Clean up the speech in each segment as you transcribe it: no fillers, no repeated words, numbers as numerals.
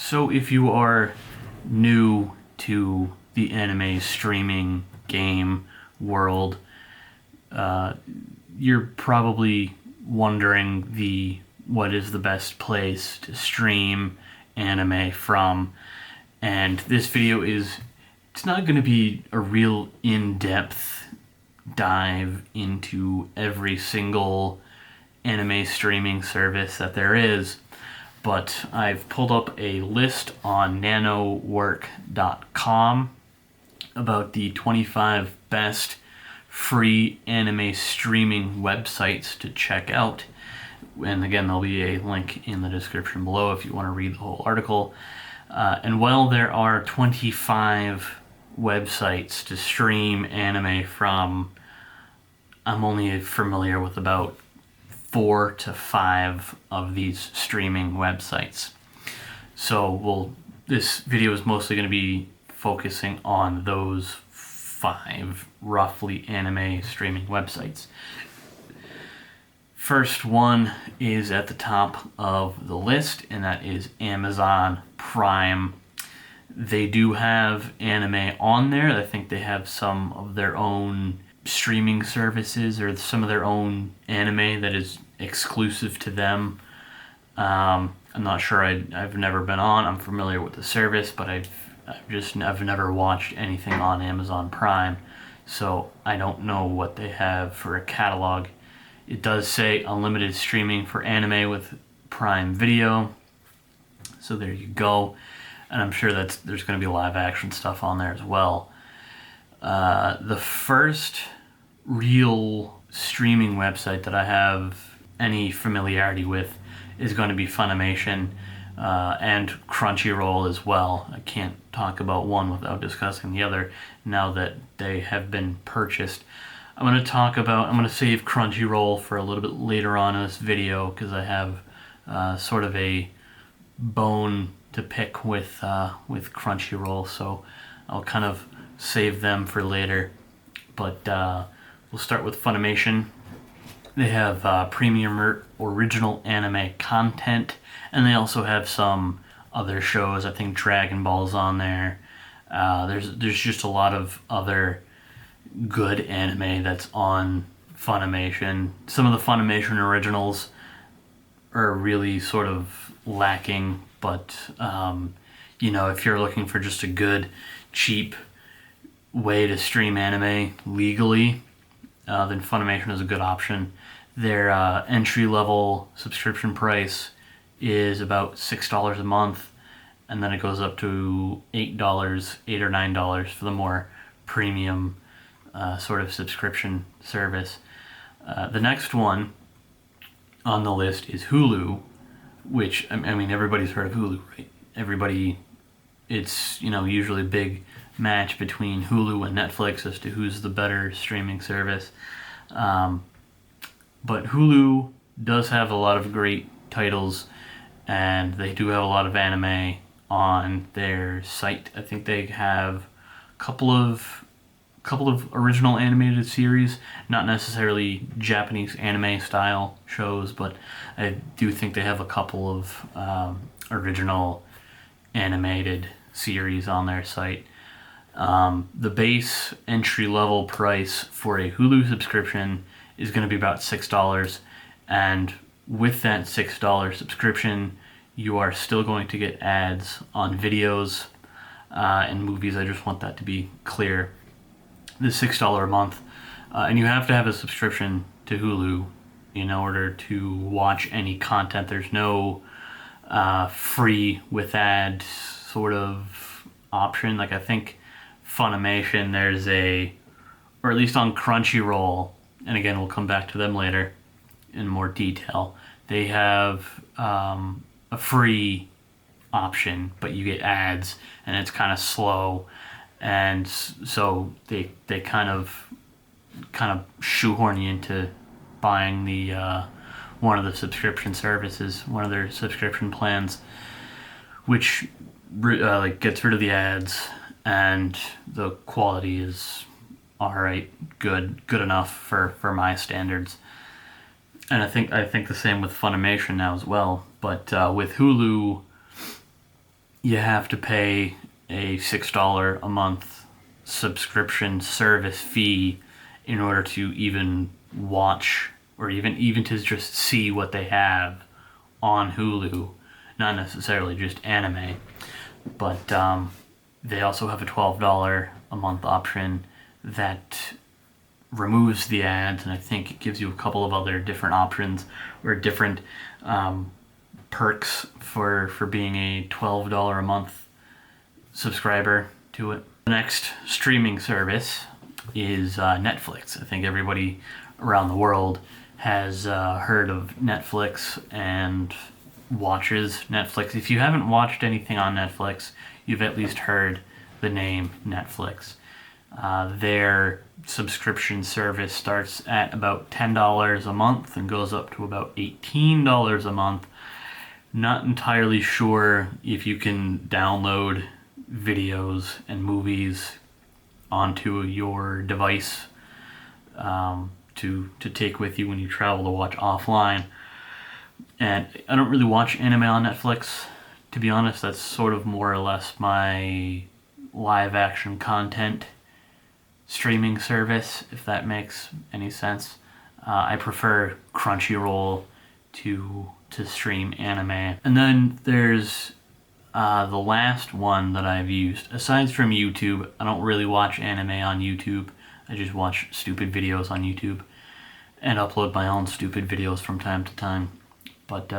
So if you are new to the anime streaming game world, you're probably wondering what is the best place to stream anime from. And this video it's not going to be a real in-depth dive into every single anime streaming service that there is, but I've pulled up a list on nanowork.com about the 25 best free anime streaming websites to check out. And again, there'll be a link in the description below if you want to read the whole article. And while there are 25 websites to stream anime from, I'm only familiar with about 4 to 5 of these streaming websites. So this video is mostly going to be focusing on those 5 roughly anime streaming websites. First one is at the top of the list, and that is Amazon Prime. They do have anime on there. I think they have some of their own streaming services or some of their own anime that is exclusive to them. I'm not sure. I've never been on. I'm familiar with the service, but I've never watched anything on Amazon Prime, so I don't know what they have for a catalog. It does say unlimited streaming for anime with Prime Video, so there you go. And I'm sure there's going to be live action stuff on there as well. The first real streaming website that I have any familiarity with is going to be Funimation and Crunchyroll as well. I can't talk about one without discussing the other now that they have been purchased. I'm going to save Crunchyroll for a little bit later on in this video because I have sort of a bone to pick with Crunchyroll, so I'll kind of save them for later. But we'll start with Funimation. They have premium original anime content, and they also have some other shows. I think Dragon Ball's on there. There's just a lot of other good anime that's on Funimation. Some of the Funimation originals are really sort of lacking, but if you're looking for just a good, cheap way to stream anime legally, then Funimation is a good option. Their entry-level subscription price is about $6 a month, and then it goes up to $8 or $9 for the more premium sort of subscription service. The next one on the list is Hulu, which, I mean, everybody's heard of Hulu, right? It's usually a big match between Hulu and Netflix as to who's the better streaming service. But Hulu does have a lot of great titles, and they do have a lot of anime on their site. I think they have a couple of original animated series, not necessarily Japanese anime style shows, but I do think they have a couple of original animated series on their site. The base entry-level price for a Hulu subscription is going to be about $6, and with that $6 subscription, you are still going to get ads on videos and movies. I just want that to be clear. The $6 a month, and you have to have a subscription to Hulu in order to watch any content. There's no free with ads sort of option. Like, I think Funimation, or at least on Crunchyroll, and again, we'll come back to them later in more detail, they have a free option, but you get ads, and it's kind of slow, and so they kind of shoehorn you into buying the one of the subscription services, one of their subscription plans, which gets rid of the ads, and the quality is alright, good enough for my standards. And I think the same with Funimation now as well. But with Hulu, you have to pay a $6 a month subscription service fee in order to even watch, or even to just see what they have on Hulu. Not necessarily just anime, but they also have a $12 a month option that removes the ads, and I think it gives you a couple of other different options or different perks for being a $12 a month subscriber to it. The next streaming service is Netflix. I think everybody around the world has heard of Netflix and watches Netflix. If you haven't watched anything on Netflix, you've at least heard the name Netflix. Their subscription service starts at about $10 a month and goes up to about $18 a month. Not entirely sure if you can download videos and movies onto your device to take with you when you travel to watch offline. And I don't really watch anime on Netflix, to be honest. That's sort of more or less my live action content streaming service, if that makes any sense. I prefer Crunchyroll to stream anime. And then there's the last one that I've used. Aside from YouTube, I don't really watch anime on YouTube. I just watch stupid videos on YouTube and upload my own stupid videos from time to time. But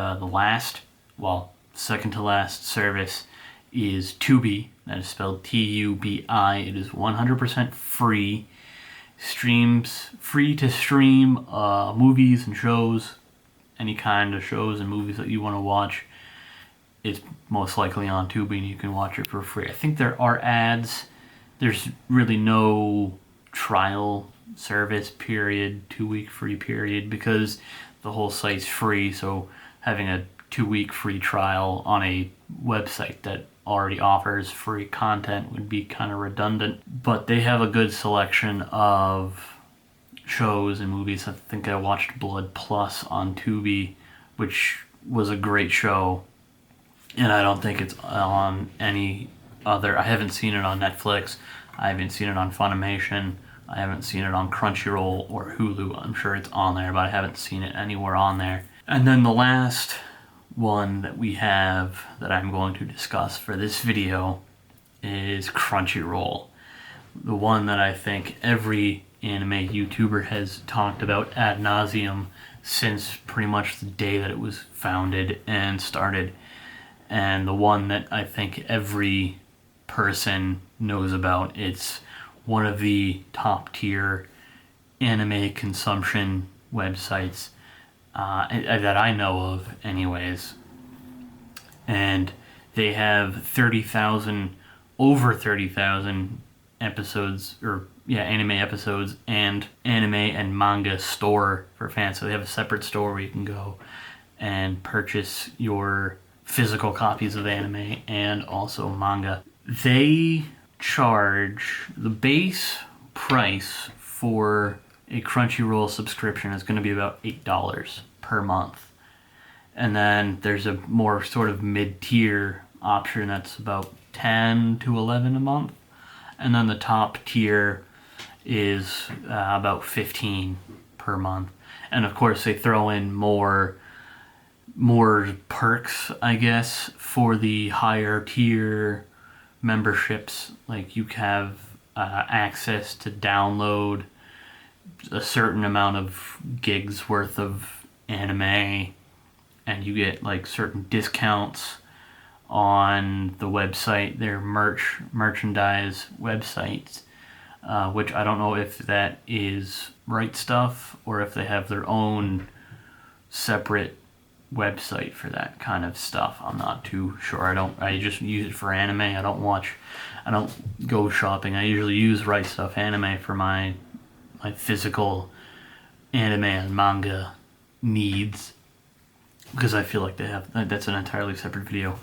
second to last service is Tubi. That is spelled Tubi. It is 100% free. Free to stream movies and shows, any kind of shows and movies that you want to watch. It's most likely on Tubi, and you can watch it for free. I think there are ads. There's really no trial service period, 2-week free period, because the whole site's free. So having a 2-week free trial on a website that already offers free content would be kind of redundant. But they have a good selection of shows and movies. I think I watched Blood Plus on Tubi, which was a great show, and I don't think it's on any other. I haven't seen it on Netflix. I haven't seen it on Funimation. I haven't seen it on Crunchyroll or Hulu. I'm sure it's on there, but I haven't seen it anywhere on there. And then the last one that we have that I'm going to discuss for this video is Crunchyroll. The one that I think every anime YouTuber has talked about ad nauseum since pretty much the day that it was founded and started. And the one that I think every person knows about. It's one of the top tier anime consumption websites that I know of anyways. And they have over 30,000 episodes, anime episodes, and anime and manga store for fans. So they have a separate store where you can go and purchase your physical copies of anime and also manga. They charge, the base price for a Crunchyroll subscription is going to be about $8 per month. And then there's a more sort of mid-tier option that's about $10 to $11 a month. And then the top tier is about $15 per month. And of course they throw in more perks, I guess, for the higher tier memberships. Like you have access to download a certain amount of gigs worth of anime, and you get like certain discounts on the website, their merchandise websites, which I don't know if that is Right Stuff or if they have their own separate website for that kind of stuff. I'm not too sure. I just use it for anime. I don't go shopping. I usually use Right Stuff Anime for my physical anime and manga needs, because I feel like that's an entirely separate video.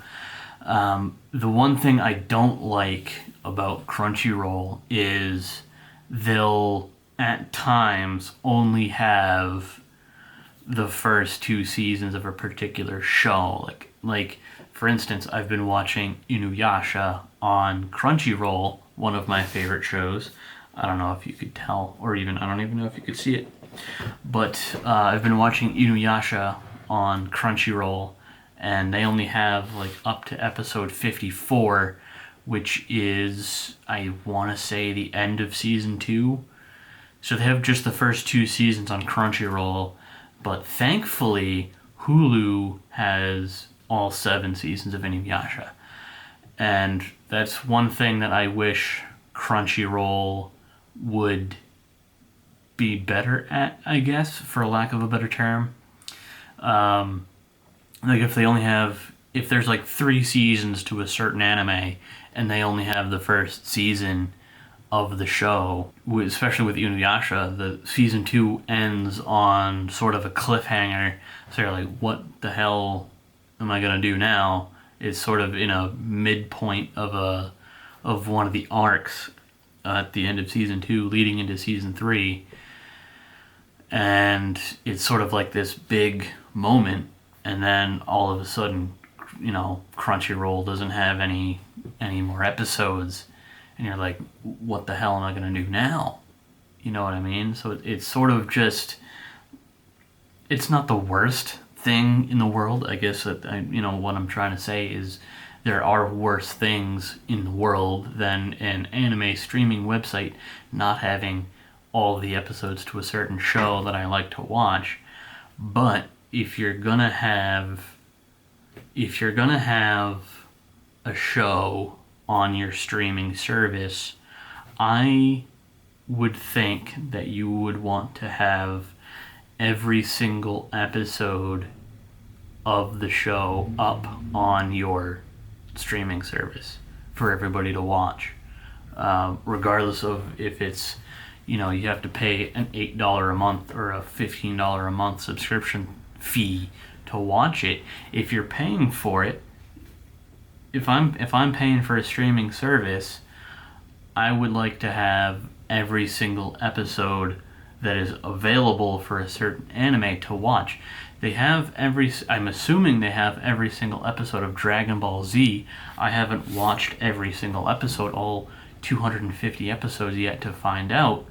The one thing I don't like about Crunchyroll is they'll at times only have the first two seasons of a particular show. Like for instance, I've been watching Inuyasha on Crunchyroll, one of my favorite shows. I don't know if you could tell, or even I don't even know if you could see it. But I've been watching Inuyasha on Crunchyroll, and they only have like up to episode 54, which is, I want to say, the end of season 2. So they have just the first 2 seasons on Crunchyroll, but thankfully Hulu has all 7 seasons of Inuyasha. And that's one thing that I wish Crunchyroll would be better at, I guess, for lack of a better term. Like if there's like 3 seasons to a certain anime and they only have the first season of the show, especially with Inuyasha, the season 2 ends on sort of a cliffhanger. So you're like, what the hell am I gonna do now? It's sort of in a midpoint of one of the arcs at the end of season 2, leading into season 3, and it's sort of like this big moment, and then all of a sudden, Crunchyroll doesn't have any more episodes. And you're like, what the hell am I going to do now? You know what I mean? So it's sort of just, it's not the worst thing in the world. I guess that, what I'm trying to say is there are worse things in the world than an anime streaming website not having all the episodes to a certain show that I like to watch. But if you're going to have a show on your streaming service, I would think that you would want to have every single episode of the show up on your streaming service for everybody to watch, regardless of if it's, you have to pay an $8 a month or a $15 a month subscription fee to watch it. If you're paying for it, if I'm paying for a streaming service, I would like to have every single episode that is available for a certain anime to watch. I'm assuming they have every single episode of Dragon Ball Z. I haven't watched every single episode, all 250 episodes yet, to find out.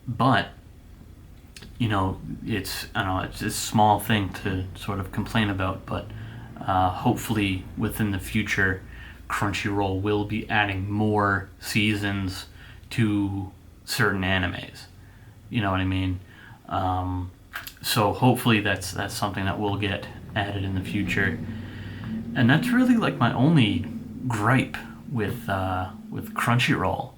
But it's a small thing to sort of complain about, but hopefully within the future, Crunchyroll will be adding more seasons to certain animes. You know what I mean? So hopefully that's something that will get added in the future. And that's really like my only gripe with Crunchyroll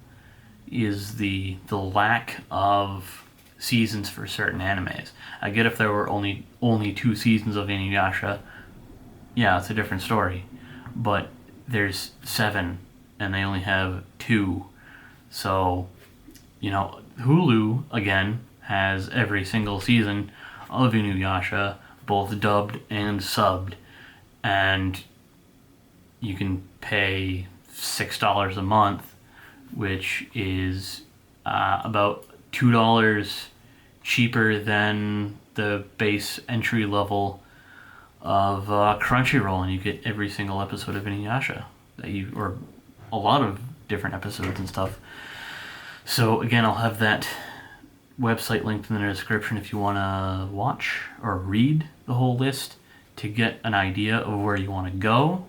is the lack of seasons for certain animes. I get if there were only 2 seasons of Inuyasha, yeah, it's a different story. But there's 7 and they only have 2. So, Hulu, again, has every single season of Inuyasha, both dubbed and subbed. And you can pay $6 a month, which is about $2 cheaper than the base entry level of Crunchyroll, and you get every single episode of Inuyasha or a lot of different episodes and stuff. So again, I'll have that website linked in the description if you want to watch or read the whole list to get an idea of where you want to go.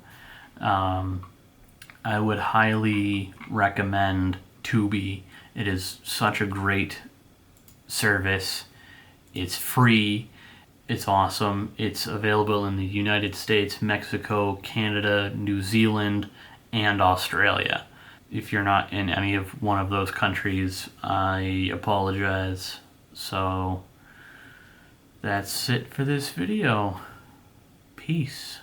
I would highly recommend Tubi. It is such a great service. It's free. It's awesome. It's available in the United States, Mexico, Canada, New Zealand, and Australia. If you're not in any of one of those countries, I apologize. So that's it for this video. Peace.